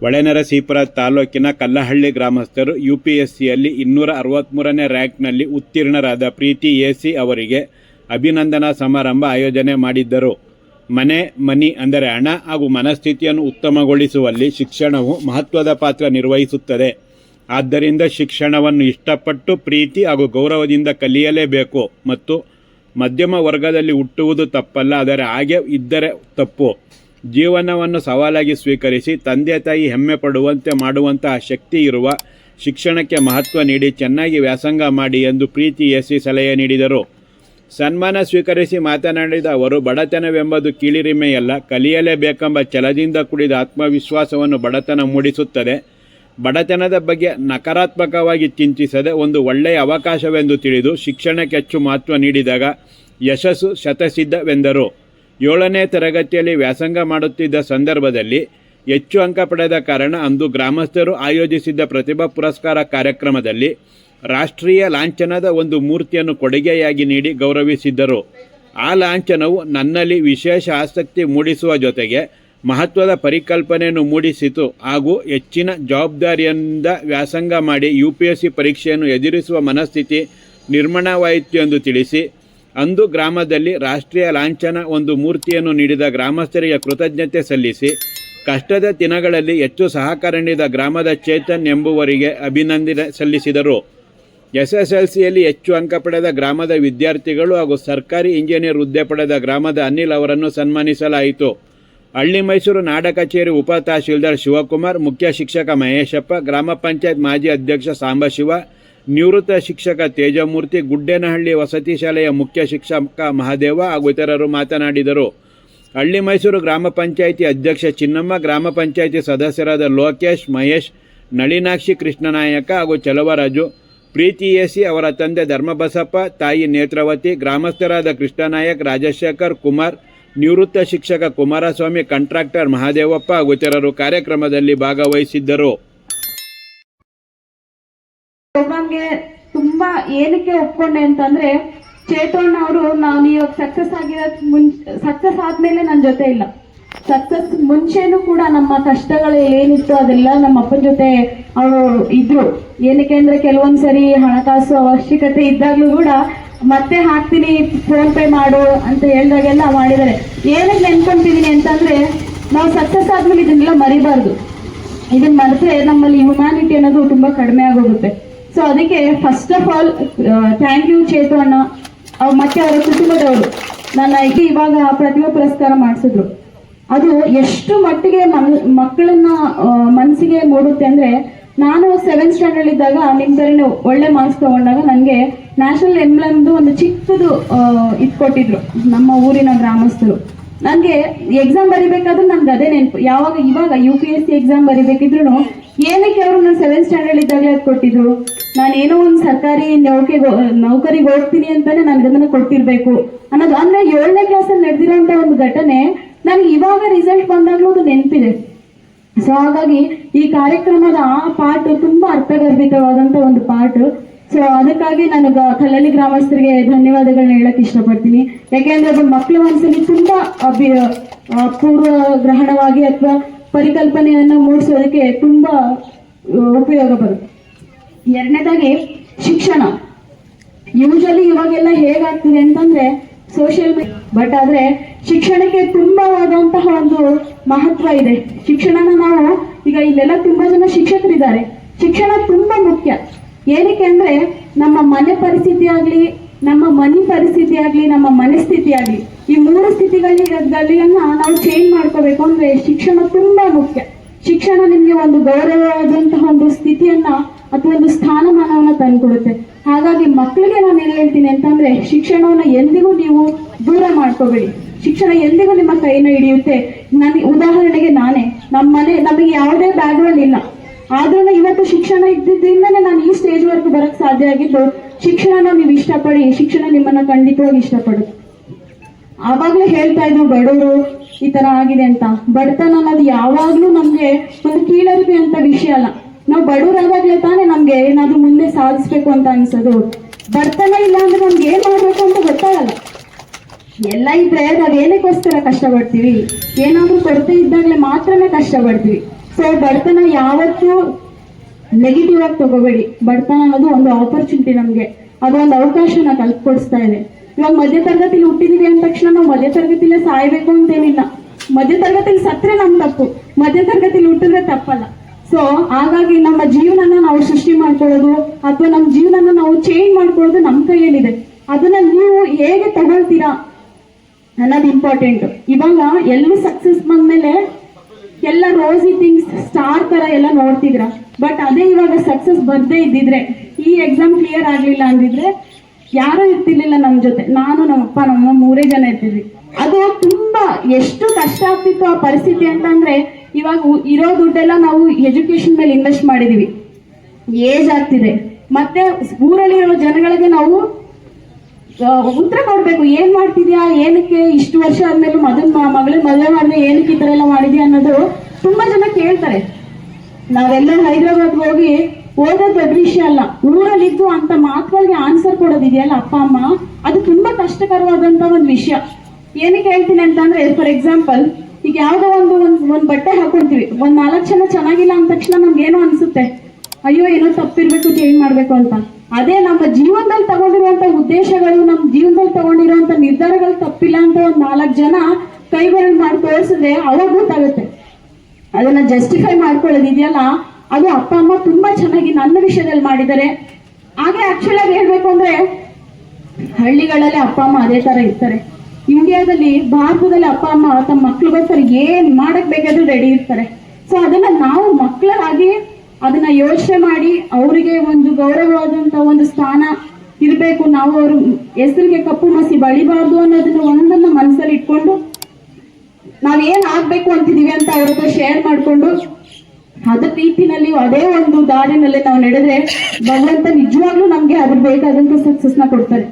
ಹೊಳೆನರಸೀಪುರ ತಾಲೂಕಿನ ಕಲ್ಲಹಳ್ಳಿ ಗ್ರಾಮಸ್ಥರು UPSCಯಲ್ಲಿ 263ನೇ ರ್ಯಾಂಕ್ನಲ್ಲಿ ಉತ್ತೀರ್ಣರಾದ ಪ್ರೀತಿ ಎಸಿ ಅವರಿಗೆ ಅಭಿನಂದನಾ ಸಮಾರಂಭ ಆಯೋಜನೆ ಮಾಡಿದ್ದರು. ಮನಿ ಅಂದರೆ ಹಣ ಹಾಗೂ ಮನಸ್ಥಿತಿಯನ್ನು ಉತ್ತಮಗೊಳಿಸುವಲ್ಲಿ ಶಿಕ್ಷಣವು ಮಹತ್ವದ ಪಾತ್ರ ನಿರ್ವಹಿಸುತ್ತದೆ. ಆದ್ದರಿಂದ ಶಿಕ್ಷಣವನ್ನು ಇಷ್ಟಪಟ್ಟು ಪ್ರೀತಿ ಹಾಗೂ ಗೌರವದಿಂದ ಕಲಿಯಲೇಬೇಕು ಮತ್ತು ಮಧ್ಯಮ ವರ್ಗದಲ್ಲಿ ಹುಟ್ಟುವುದು ತಪ್ಪಲ್ಲ, ಆದರೆ ಹಾಗೆ ಇದ್ದರೆ ತಪ್ಪು. ಜೀವನವನ್ನು ಸವಾಲಾಗಿ ಸ್ವೀಕರಿಸಿ ತಂದೆ ತಾಯಿ ಹೆಮ್ಮೆ ಪಡುವಂತೆ ಮಾಡುವಂತಹ ಶಕ್ತಿ ಇರುವ ಶಿಕ್ಷಣಕ್ಕೆ ಮಹತ್ವ ನೀಡಿ ಚೆನ್ನಾಗಿ ವ್ಯಾಸಂಗ ಮಾಡಿ ಎಂದು ಪ್ರೀತಿ ಎಸಿ ಸಲಹೆ ನೀಡಿದರು. ಸನ್ಮಾನ ಸ್ವೀಕರಿಸಿ ಮಾತನಾಡಿದ ಅವರು, ಬಡತನವೆಂಬುದು ಕೀಳಿರಿಮೆಯಲ್ಲ, ಕಲಿಯಲೇಬೇಕೆಂಬ ಛಲದಿಂದ ಕೂಡಿದ ಆತ್ಮವಿಶ್ವಾಸವನ್ನು ಬಡತನ ಮೂಡಿಸುತ್ತದೆ. ಬಡತನದ ಬಗ್ಗೆ ನಕಾರಾತ್ಮಕವಾಗಿ ಚಿಂತಿಸದೆ ಒಂದು ಒಳ್ಳೆಯ ಅವಕಾಶವೆಂದು ತಿಳಿದು ಶಿಕ್ಷಣಕ್ಕೆ ಹೆಚ್ಚು ಮಹತ್ವ ನೀಡಿದಾಗ ಯಶಸ್ಸು ಶತಸಿದ್ಧವೆಂದರು. 7ನೇ ತರಗತಿಯಲ್ಲಿ ವ್ಯಾಸಂಗ ಮಾಡುತ್ತಿದ್ದ ಸಂದರ್ಭದಲ್ಲಿ ಹೆಚ್ಚು ಅಂಕ ಪಡೆದ ಕಾರಣ ಅಂದು ಗ್ರಾಮಸ್ಥರು ಆಯೋಜಿಸಿದ್ದ ಪ್ರತಿಭಾ ಪುರಸ್ಕಾರ ಕಾರ್ಯಕ್ರಮದಲ್ಲಿ ರಾಷ್ಟ್ರೀಯ ಲಾಂಛನದ ಒಂದು ಮೂರ್ತಿಯನ್ನು ಕೊಡುಗೆಯಾಗಿ ನೀಡಿ ಗೌರವಿಸಿದ್ದರು. ಆ ಲಾಂಛನವು ನನ್ನಲ್ಲಿ ವಿಶೇಷ ಆಸಕ್ತಿ ಮೂಡಿಸುವ ಜೊತೆಗೆ ಮಹತ್ವದ ಪರಿಕಲ್ಪನೆಯನ್ನು ಮೂಡಿಸಿತು ಹಾಗೂ ಹೆಚ್ಚಿನ ಜವಾಬ್ದಾರಿಯಿಂದ ವ್ಯಾಸಂಗ ಮಾಡಿ UPSC ಪರೀಕ್ಷೆಯನ್ನು ಎದುರಿಸುವ ಮನಸ್ಥಿತಿ ನಿರ್ಮಾಣವಾಯಿತು ಎಂದು ತಿಳಿಸಿ, ಅಂದು ಗ್ರಾಮದಲ್ಲಿ ರಾಷ್ಟ್ರೀಯ ಲಾಂಛನ ಒಂದು ಮೂರ್ತಿಯನ್ನು ನೀಡಿದ ಗ್ರಾಮಸ್ಥರಿಗೆ ಕೃತಜ್ಞತೆ ಸಲ್ಲಿಸಿ, ಕಷ್ಟದ ದಿನಗಳಲ್ಲಿ ಹೆಚ್ಚು ಸಹಕಾರ ನೀಡಿದ ಗ್ರಾಮದ ಚೇತನ್ ಎಂಬುವರಿಗೆ ಅಭಿನಂದನೆ ಸಲ್ಲಿಸಿದರು. SSLCಯಲ್ಲಿ ಹೆಚ್ಚು ಅಂಕ ಪಡೆದ ಗ್ರಾಮದ ವಿದ್ಯಾರ್ಥಿಗಳು ಹಾಗೂ ಸರ್ಕಾರಿ ಇಂಜಿನಿಯರ್ ಹುದ್ದೆ ಪಡೆದ ಗ್ರಾಮದ ಅನಿಲ್ ಅವರನ್ನು ಸನ್ಮಾನಿಸಲಾಯಿತು. ಹಳ್ಳಿ ಮೈಸೂರು ನಾಡ ಕಚೇರಿ ಉಪ ತಹಶೀಲ್ದಾರ್ ಶಿವಕುಮಾರ್, ಮುಖ್ಯ ಶಿಕ್ಷಕ ಮಹೇಶಪ್ಪ, ಗ್ರಾಮ ಪಂಚಾಯತ್ ಮಾಜಿ ಅಧ್ಯಕ್ಷ ಸಾಂಬಶಿವ, ನಿವೃತ್ತ ಶಿಕ್ಷಕ ತೇಜಮೂರ್ತಿ, ಗುಡ್ಡೇನಹಳ್ಳಿ ವಸತಿ ಶಾಲೆಯ ಮುಖ್ಯ ಶಿಕ್ಷಕ ಮಹಾದೇವ ಹಾಗೂ ಇತರರು ಮಾತನಾಡಿದರು. ಹಳ್ಳಿ ಮೈಸೂರು ಗ್ರಾಮ ಪಂಚಾಯಿತಿ ಅಧ್ಯಕ್ಷ ಚಿನ್ನಮ್ಮ, ಗ್ರಾಮ ಪಂಚಾಯಿತಿ ಸದಸ್ಯರಾದ ಲೋಕೇಶ್, ಮಹೇಶ್, ನಳಿನಾಕ್ಷಿ, ಕೃಷ್ಣನಾಯಕ ಹಾಗೂ ಚಲವರಾಜು, ಪ್ರೀತಿ ಎಸಿ ಅವರ ತಂದೆ ಧರ್ಮಬಸಪ್ಪ, ತಾಯಿ ನೇತ್ರಾವತಿ, ಗ್ರಾಮಸ್ಥರಾದ ಕೃಷ್ಣನಾಯಕ್, ರಾಜಶೇಖರ್, ಕುಮಾರ್, ನಿವೃತ್ತ ಶಿಕ್ಷಕ ಕುಮಾರಸ್ವಾಮಿ, ಕಾಂಟ್ರಾಕ್ಟರ್ ಮಹಾದೇವಪ್ಪ ಹಾಗೂ ಇತರರು ಕಾರ್ಯಕ್ರಮದಲ್ಲಿ ಭಾಗವಹಿಸಿದ್ದರು. ಪ್ರೋಗ್ರಾಮ್ಗೆ ತುಂಬಾ ಏನಕ್ಕೆ ಒಪ್ಕೊಂಡೆ ಅಂತಂದ್ರೆ, ಚೇತೋಣ್ಣ ಅವರು ನಾನು ಇವಾಗ ಸಕ್ಸಸ್ ಆದ್ಮೇಲೆ ನನ್ನ ಜೊತೆ ಇಲ್ಲ, ಸಕ್ಸಸ್ ಮುಂಚೆನೂ ಕೂಡ ನಮ್ಮ ಕಷ್ಟಗಳು ಏನಿತ್ತು ಅದೆಲ್ಲ ನಮ್ಮ ಅಪ್ಪನ ಜೊತೆ ಅವರು ಇದ್ರು. ಏನಕ್ಕೆ ಅಂದ್ರೆ ಕೆಲವೊಂದ್ಸರಿ ಹಣಕಾಸು ಅವಶ್ಯಕತೆ ಇದ್ದಾಗ್ಲೂ ಕೂಡ ಮತ್ತೆ ಹಾಕ್ತೀನಿ, ಫೋನ್ ಪೇ ಮಾಡು ಅಂತ ಹೇಳಿದಾಗೆಲ್ಲ ಮಾಡಿದ್ದಾರೆ. ಏನಕ್ಕೆ ನೆನ್ಕೊಂತಿದ್ದೀನಿ ಅಂತಂದ್ರೆ, ನಾವು ಸಕ್ಸಸ್ ಆದ್ಮೇಲೆ ಇದನ್ನೆಲ್ಲ ಮರಿಬಾರ್ದು. ಇದನ್ನ ಮರೆತರೆ ನಮ್ಮಲ್ಲಿ ಹ್ಯುಮ್ಯಾನಿಟಿ ಅನ್ನೋದು ತುಂಬಾ ಕಡಿಮೆ ಆಗೋಗುತ್ತೆ. ಸೊ ಅದಕ್ಕೆ first of all thank you Chethu ಅಣ್ಣ ಮತ್ತೆ ಅವರ ಕುಟುಂಬದವರು ನನ್ನ ಇವಾಗ ಪ್ರತಿಭಾ ಪುರಸ್ಕಾರ ಮಾಡಿಸಿದ್ರು. ಅದು ಎಷ್ಟು ಮಟ್ಟಿಗೆ ಮಕ್ಕಳನ್ನ ಮನಸ್ಸಿಗೆ ಮೂಡುತ್ತೆ ಅಂದ್ರೆ, ನಾನು 7th ಸ್ಟ್ಯಾಂಡರ್ಡ್ ಇದ್ದಾಗ ನಿಮ್ ತರ ಒಳ್ಳೆ ಮಾರ್ಕ್ಸ್ ತಗೊಂಡಾಗ ನನಗೆ ನ್ಯಾಷನಲ್ ಎಂಬ್ಲಮ್ದು ಒಂದು ಚಿಕ್ಕದು ಇಟ್ಕೊಟ್ಟಿದ್ರು ನಮ್ಮ ಊರಿನ ಗ್ರಾಮಸ್ಥರು. ನನಗೆ ಎಕ್ಸಾಮ್ ಬರಿಬೇಕಾದ್ರೂ ನನ್ಗೆ ಅದೇ ನೆನಪು. ಇವಾಗ UPSC ಎಕ್ಸಾಮ್ ಬರಿಬೇಕಿದ್ರು ಏನಕ್ಕೆ ಅವರು ನಾನು 7th ಸ್ಟ್ಯಾಂಡರ್ಡ್ ಇದ್ದಾಗಲೇ ಅದು ಕೊಟ್ಟಿದ್ರು. ನಾನು ಏನೋ ಒಂದು ಸರ್ಕಾರಿ ನೌಕರಿಗೆ ಹೋಗ್ತೀನಿ ಅಂತಾನೆ ನನ್ಗೆ ಅದನ್ನ ಕೊಟ್ಟಿರ್ಬೇಕು ಅನ್ನೋದು. ಅಂದ್ರೆ 7ನೇ ಕ್ಲಾಸಲ್ಲಿ ನಡೆದಿರೋಂಥ ಒಂದು ಘಟನೆ ನನಗೆ ಇವಾಗ ರಿಸಲ್ಟ್ ಬಂದಾಗ್ಲೂ ಅದು ನೆನಪಿದೆ. ಸೊ ಹಾಗಾಗಿ ಈ ಕಾರ್ಯಕ್ರಮದ ಆ ಪಾಠ ತುಂಬಾ ಅರ್ಥಗರ್ಭಿತವಾದಂತ ಒಂದು ಪಾಠ. ಸೊ ಅದಕ್ಕಾಗಿ ನಾನು ಕಲ್ಲಳ್ಳಿ ಗ್ರಾಮಸ್ಥರಿಗೆ ಧನ್ಯವಾದಗಳನ್ನ ಹೇಳಕ್ ಇಷ್ಟಪಡ್ತೀನಿ. ಯಾಕೆಂದ್ರೆ ಅದು ಮಕ್ಕಳ ಮನಸ್ಸಲ್ಲಿ ತುಂಬಾ ಪೂರ್ವಗ್ರಹಣವಾಗಿ ಅಥವಾ ಪರಿಕಲ್ಪನೆಯನ್ನ ಮೂಡಿಸೋದಕ್ಕೆ ತುಂಬಾ ಉಪಯೋಗ ಬರುತ್ತೆ. ಎರಡನೇದಾಗಿ ಶಿಕ್ಷಣ. ಯೂಶಲಿ ಇವಾಗೆಲ್ಲ ಹೇಗಾಗ್ತಿದೆ ಅಂತಂದ್ರೆ ಸೋಷಿಯಲ್ ಮೀಡಿಯಾ, ಬಟ್ ಆದ್ರೆ ಶಿಕ್ಷಣಕ್ಕೆ ತುಂಬಾವಾದಂತಹ ಒಂದು ಮಹತ್ವ ಇದೆ. ಶಿಕ್ಷಣನ ನಾವು ಈಗ ಇಲ್ಲೆಲ್ಲ ತುಂಬಾ ಜನ ಶಿಕ್ಷಕರಿದ್ದಾರೆ. ಶಿಕ್ಷಣ ತುಂಬಾ ಮುಖ್ಯ. ಏನಕ್ಕೆ ಅಂದ್ರೆ ನಮ್ಮ ಮನೆ ಪರಿಸ್ಥಿತಿ ಆಗ್ಲಿ, ನಮ್ಮ ಮನೆ ಪರಿಸ್ಥಿತಿ ಆಗ್ಲಿ, ನಮ್ಮ ಮನಸ್ಥಿತಿ ಆಗ್ಲಿ, ಈ 3 ಸ್ಥಿತಿಗಳನ್ನ ನಾವು ಚೇಂಜ್ ಮಾಡ್ಕೋಬೇಕು ಅಂದ್ರೆ ಶಿಕ್ಷಣ ತುಂಬಾ ಮುಖ್ಯ. ಶಿಕ್ಷಣ ನಿಮ್ಗೆ ಒಂದು ಗೌರವವಾದಂತಹ ಒಂದು ಸ್ಥಿತಿಯನ್ನ ಅಥವಾ ಒಂದು ಸ್ಥಾನಮಾನವನ್ನ ತಂದ್ಕೊಡುತ್ತೆ. ಹಾಗಾಗಿ ಮಕ್ಕಳಿಗೆ ನಾನು ಏನ್ ಹೇಳ್ತೀನಿ ಅಂತಂದ್ರೆ, ಶಿಕ್ಷಣವನ್ನ ಎಂದಿಗೂ ನೀವು ದೂರ ಮಾಡ್ಕೋಬೇಡಿ. ಶಿಕ್ಷಣ ಎಂದಿಗೂ ನಿಮ್ಮ ಕೈನ ಹಿಡಿಯುತ್ತೆ. ಉದಾಹರಣೆಗೆ ನಮಗೆ ಯಾವುದೇ ಬ್ಯಾಕ್ಗ್ರೌಂಡ್ ಇಲ್ಲ, ಆದ್ರೂ ಇವತ್ತು ಶಿಕ್ಷಣ ಇದ್ದಿದ್ದರಿಂದನೇ ನಾನು ಈ ಸ್ಟೇಜ್ ವರ್ಗು ಬರಕ್ ಸಾಧ್ಯ ಆಗಿದ್ದು. ಶಿಕ್ಷಣನ ನೀವು ಇಷ್ಟಪಡಿ, ಶಿಕ್ಷಣ ನಿಮ್ಮನ್ನ ಖಂಡಿತವಾಗಿ ಇಷ್ಟಪಡುತ್ತೆ. ಆವಾಗ್ಲೇ ಹೇಳ್ತಾ ಇದ್ರು ಬಡವರು ಈ ತರ ಆಗಿದೆ ಅಂತ. ಬಡತನ ಅನ್ನೋದು ಯಾವಾಗ್ಲೂ ನಮ್ಗೆ ಒಂದು ಕೀಳರಿಮೆ ಅಂತ ವಿಷಯ ಅಲ್ಲ. ನಾವು ಬಡವರಾದಾಗ್ಲೇ ತಾನೇ ನಮ್ಗೆ ಏನಾದ್ರೂ ಮುಂದೆ ಸಾಧಿಸ್ಬೇಕು ಅಂತ ಅನ್ಸೋದು. ಬಡತನ ಇಲ್ಲ ಅಂದ್ರೆ ನಮ್ಗೆ ಏನ್ ಮಾಡ್ಬೇಕು ಅಂತ ಗೊತ್ತಾಗಲ್ಲ. ಎಲ್ಲ ಇದ್ರೆ ನಾವ್ ಏನಕ್ಕೋಸ್ಕರ ಕಷ್ಟಪಡ್ತೀವಿ, ಏನಾದ್ರೂ ಕೊರತೆ ಇದ್ದಾಗ್ಲೇ ಮಾತ್ರನೇ ಕಷ್ಟಪಡ್ತೀವಿ. ಸೊ ಬಡತನ ಯಾವತ್ತೂ ನೆಗೆಟಿವ್ ಆಗಿ ತಗೋಬೇಡಿ. ಬಡತನ ಅನ್ನೋದು ಒಂದು ಆಪರ್ಚುನಿಟಿ, ನಮ್ಗೆ ಅದೊಂದು ಅವಕಾಶನ ಕಲ್ಪಿಕೊಡಿಸ್ತಾ ಇದೆ. ಇವಾಗ ಮಧ್ಯ ತರಗತಿಲಿ ಹುಟ್ಟಿದೀವಿ ಅಂದ ತಕ್ಷಣ ನಾವು ಮಧ್ಯ ತರಗತಿಲೇ ಸಾಯ್ಬೇಕು ಅಂತೇನಿಲ್ಲ. ಮಧ್ಯ ತರಗತಿಲಿ ಸತ್ರೆ ನಮ್ ತಪ್ಪು, ಮಧ್ಯ ತರಗತಿಲಿ ಹುಟ್ಟಿದ್ರೆ ತಪ್ಪಲ್ಲ. ಸೊ ಹಾಗಾಗಿ ನಮ್ಮ ಜೀವನನ ನಾವು ಸೃಷ್ಟಿ ಮಾಡ್ಕೊಳ್ಳೋದು ಅಥವಾ ನಮ್ಮ ಜೀವನನ ನಾವು ಚೇಂಜ್ ಮಾಡ್ಕೊಳ್ಳೋದು ನಮ್ಮ ಕೈಯಲ್ಲಿದೆ. ಅದನ್ನ ನೀವು ಹೇಗೆ ತಗೊಳ್ತೀರಾ ಅನ್ನೋದು ಇಂಪಾರ್ಟೆಂಟ್. ಇವಾಗ ಎಲ್ಲೂ ಸಕ್ಸಸ್ ಬಂದ್ಮೇಲೆ ಎಲ್ಲ ರೋಸಿ ಥಿಂಗ್ಸ್ ಸ್ಟಾರ್ ತರ ಎಲ್ಲ ನೋಡ್ತಿದ್ರ, ಬಟ್ ಅದೇ ಇವಾಗ ಸಕ್ಸಸ್ ಬರ್ದೇ ಇದ್ದಿದ್ರೆ, ಈ ಎಕ್ಸಾಮ್ ಕ್ಲಿಯರ್ ಆಗ್ಲಿಲ್ಲ ಅಂದಿದ್ರೆ ಯಾರು ಇರ್ತಿರ್ಲಿಲ್ಲ ನಮ್ ಜೊತೆ. ನಾನು ನಮ್ಮಪ್ಪ ನಮ್ಮ 3 ಜನ ಇರ್ತಿದ್ವಿ. ಅದು ತುಂಬಾ ಎಷ್ಟು ಕಷ್ಟ ಆಗ್ತಿತ್ತು ಆ ಪರಿಸ್ಥಿತಿ ಅಂತಂದ್ರೆ, ಇವಾಗ ಇರೋ ದುಡ್ಡೆಲ್ಲ ನಾವು ಎಜುಕೇಶನ್ ಮೇಲೆ ಇನ್ವೆಸ್ಟ್ ಮಾಡಿದೀವಿ, ಏಜ್ ಆಗ್ತಿದೆ, ಮತ್ತೆ ಊರಲ್ಲಿರೋ ಜನಗಳಿಗೆ ನಾವು ಉತ್ತರ ಕೊಡ್ಬೇಕು. ಏನ್ ಮಾಡ್ತಿದ್ಯಾ, ಏನಕ್ಕೆ ಇಷ್ಟು ವರ್ಷ ಆದ್ಮೇಲೆ ಮಗಳಿಗೆ ಮದುವೆ ಮಾಡಿದ್ರೆ ಏನಕ್ಕೆ ಈ ತರ ಎಲ್ಲ ಮಾಡಿದ್ಯಾ ಅನ್ನೋದು ತುಂಬಾ ಜನ ಕೇಳ್ತಾರೆ. ನಾವೆಲ್ಲ ಹೈದರಾಬಾದ್ ಹೋಗಿ ಓದೋದು ದೊಡ್ಡ ವಿಷಯ ಅಲ್ಲ, ಊರಲ್ಲಿದ್ದು ಅಂತ ಮಾತುಗಳಿಗೆ ಆನ್ಸರ್ ಕೊಡೋದಿದೆಯಲ್ಲ ಅಪ್ಪ ಅಮ್ಮ, ಅದು ತುಂಬಾ ಕಷ್ಟಕರವಾದಂತ ಒಂದು ವಿಷಯ. ಏನಕ್ಕೆ ಹೇಳ್ತೀನಿ ಅಂತಂದ್ರೆ, ಫಾರ್ ಎಕ್ಸಾಂಪಲ್ ಈಗ ಯಾವ್ದೋ ಒಂದು ಬಟ್ಟೆ ಹಾಕೊಳ್ತೀವಿ, 4 ಜನ ಚೆನ್ನಾಗಿಲ್ಲ ಅಂದ ತಕ್ಷಣ ನಮ್ಗೆ ಏನೋ ಅನ್ಸುತ್ತೆ, ಅಯ್ಯೋ ಏನೋ ತಪ್ಪಿರ್ಬೇಕು, ಚೇಂಜ್ ಮಾಡ್ಬೇಕು ಅಂತ. ಅದೇ ನಮ್ಮ ಜೀವನದಲ್ಲಿ ತಗೊಂಡಿರುವಂತ ಉದ್ದೇಶಗಳು, ನಮ್ಮ ಜೀವನದಲ್ಲಿ ತಗೊಂಡಿರುವಂತ ನಿರ್ಧಾರಗಳು ತಪ್ಪಿಲ್ಲ ಅಂತ 4 ಜನ ಕೈ ಬೆರಳು ಮಾಡಿ ತೋರಿಸಿದ್ರೆ ಅವಾಗ ಗೊತ್ತಾಗುತ್ತೆ. ಅದನ್ನ ಜಸ್ಟಿಫೈ ಮಾಡ್ಕೊಳ್ಳೋದಿದೆಯಲ್ಲ, ಅದು ಅಪ್ಪ ಅಮ್ಮ ತುಂಬಾ ಚೆನ್ನಾಗಿ ನನ್ನ ವಿಷಯದಲ್ಲಿ ಮಾಡಿದ್ದಾರೆ. ಹಾಗೆ ಆಕ್ಚುಲ್ ಆಗಿ ಹೇಳ್ಬೇಕು ಅಂದ್ರೆ ಹಳ್ಳಿಗಳಲ್ಲಿ ಅಪ್ಪ ಅಮ್ಮ ಅದೇ ತರ ಇರ್ತಾರೆ. ಇಂಡಿಯಾದಲ್ಲಿ, ಭಾರತದಲ್ಲಿ ಅಪ್ಪ ಅಮ್ಮ ತಮ್ಮ ಮಕ್ಳಿಗೋಸ್ಕರ ಏನ್ ಮಾಡಕ್ ಬೇಕಾದ್ರೂ ರೆಡಿ ಇರ್ತಾರೆ. ಸೊ ಅದನ್ನ ನಾವು ಮಕ್ಕಳಾಗಿ ಅದನ್ನ ಯೋಚನೆ ಮಾಡಿ ಅವರಿಗೆ ಒಂದು ಗೌರವವಾದಂತ ಒಂದು ಸ್ಥಾನ ಇರಬೇಕು. ನಾವು ಅವ್ರ ಹೆಸರಿಗೆ ಕಪ್ಪು ಮಸಿ ಬಳಿಬಾರ್ದು ಅನ್ನೋದನ್ನ ಒಂದನ್ನ ಮನಸ್ಸಲ್ಲಿ ಇಟ್ಕೊಂಡು ನಾವೇನ್ ಆಗ್ಬೇಕು ಅಂತಿದೀವಿ ಅಂತ ಅವ್ರ ಹತ್ರ ಶೇರ್ ಮಾಡ್ಕೊಂಡು ಅದ್ರ ರೀತಿನಲ್ಲಿ ಅದೇ ಒಂದು ದಾರಿನಲ್ಲಿ ನಾವು ನಡೆದ್ರೆ ಭಗವಂತ ನಿಜವಾಗ್ಲೂ ನಮ್ಗೆ ಅದ್ರ ಬೇಕಾದಂತ ಸಕ್ಸಸ್ನ ಕೊಡ್ತಾರೆ.